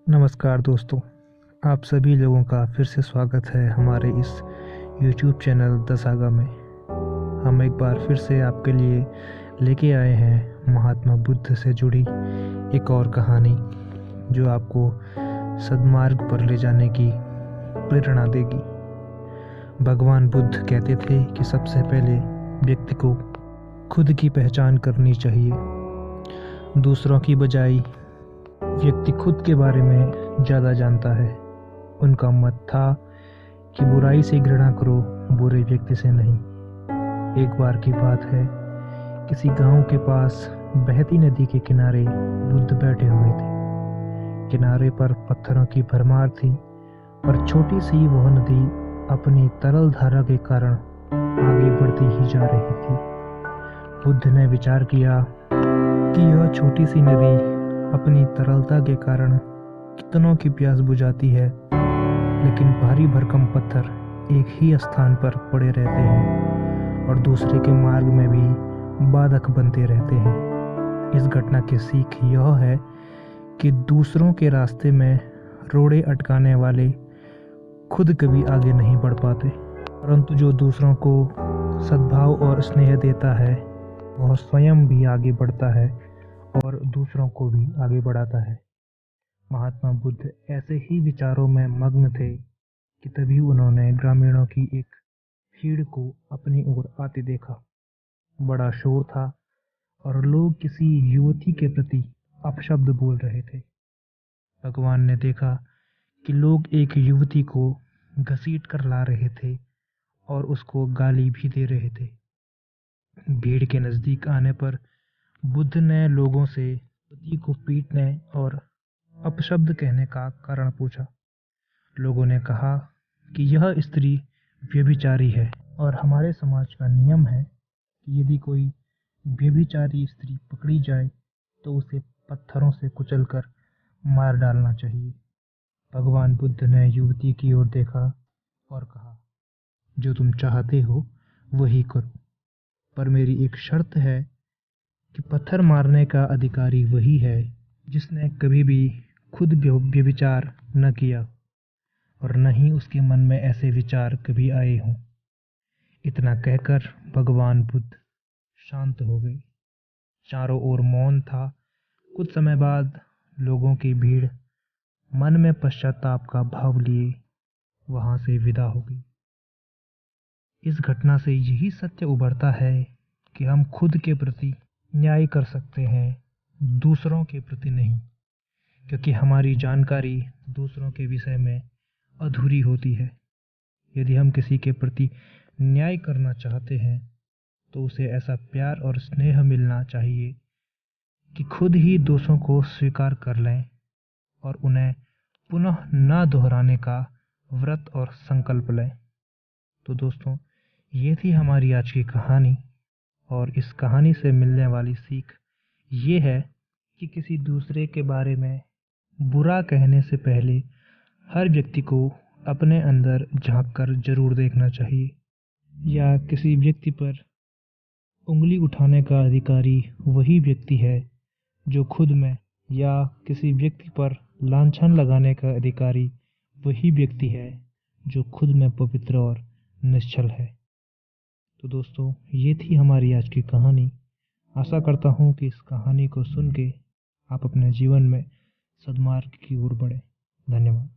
नमस्कार दोस्तों, आप सभी लोगों का फिर से स्वागत है हमारे इस YouTube चैनल द सागा में। हम एक बार फिर से आपके लिए लेके आए हैं महात्मा बुद्ध से जुड़ी एक और कहानी जो आपको सद्मार्ग पर ले जाने की प्रेरणा देगी। भगवान बुद्ध कहते थे कि सबसे पहले व्यक्ति को खुद की पहचान करनी चाहिए। दूसरों की बजाय व्यक्ति खुद के बारे में ज़्यादा जानता है। उनका मत था कि बुराई से घृणा करो, बुरे व्यक्ति से नहीं। एक बार की बात है, किसी गांव के पास बहती नदी के किनारे बुद्ध बैठे हुए थे। किनारे पर पत्थरों की भरमार थी और छोटी सी वह नदी अपनी तरल धारा के कारण आगे बढ़ती ही जा रही थी। बुद्ध ने विचार किया कि यह छोटी सी नदी अपनी तरलता के कारण कितनों की प्यास बुझाती है, लेकिन भारी भरकम पत्थर एक ही स्थान पर पड़े रहते हैं और दूसरे के मार्ग में भी बाधक बनते रहते हैं। इस घटना की सीख यह है कि दूसरों के रास्ते में रोड़े अटकाने वाले खुद कभी आगे नहीं बढ़ पाते, परंतु जो दूसरों को सद्भाव और स्नेह देता है वह स्वयं भी आगे बढ़ता है और दूसरों को भी आगे बढ़ाता है। महात्मा बुद्ध ऐसे ही विचारों में मग्न थे कि तभी उन्होंने ग्रामीणों की एक भीड़ को अपनी ओर आते देखा। बड़ा शोर था और लोग किसी युवती के प्रति अपशब्द बोल रहे थे। भगवान ने देखा कि लोग एक युवती को घसीट कर ला रहे थे और उसको गाली भी दे रहे थे। भीड़ के नजदीक आने पर बुद्ध ने लोगों से युवती को पीटने और अपशब्द कहने का कारण पूछा। लोगों ने कहा कि यह स्त्री व्यभिचारी है और हमारे समाज का नियम है कि यदि कोई व्यभिचारी स्त्री पकड़ी जाए तो उसे पत्थरों से कुचलकर मार डालना चाहिए। भगवान बुद्ध ने युवती की ओर देखा और कहा, जो तुम चाहते हो वही करो, पर मेरी एक शर्त है कि पत्थर मारने का अधिकारी वही है जिसने कभी भी खुद व्यभिचार न किया और न ही उसके मन में ऐसे विचार कभी आए हों। इतना कहकर भगवान बुद्ध शांत हो गए। चारों ओर मौन था। कुछ समय बाद लोगों की भीड़ मन में पश्चाताप का भाव लिए वहां से विदा हो गई। इस घटना से यही सत्य उभरता है कि हम खुद के प्रति न्याय कर सकते हैं, दूसरों के प्रति नहीं, क्योंकि हमारी जानकारी दूसरों के विषय में अधूरी होती है। यदि हम किसी के प्रति न्याय करना चाहते हैं तो उसे ऐसा प्यार और स्नेह मिलना चाहिए कि खुद ही दोषों को स्वीकार कर लें और उन्हें पुनः न दोहराने का व्रत और संकल्प लें। तो दोस्तों, ये थी हमारी आज की कहानी और इस कहानी से मिलने वाली सीख ये है कि किसी दूसरे के बारे में बुरा कहने से पहले हर व्यक्ति को अपने अंदर झांक कर जरूर देखना चाहिए, या किसी व्यक्ति पर उंगली उठाने का अधिकारी वही व्यक्ति है जो खुद में, या किसी व्यक्ति पर लांछन लगाने का अधिकारी वही व्यक्ति है जो खुद में पवित्र और निश्चल है। तो दोस्तों, ये थी हमारी आज की कहानी। आशा करता हूँ कि इस कहानी को सुन के आप अपने जीवन में सद्मार्ग की ओर बढ़ें। धन्यवाद।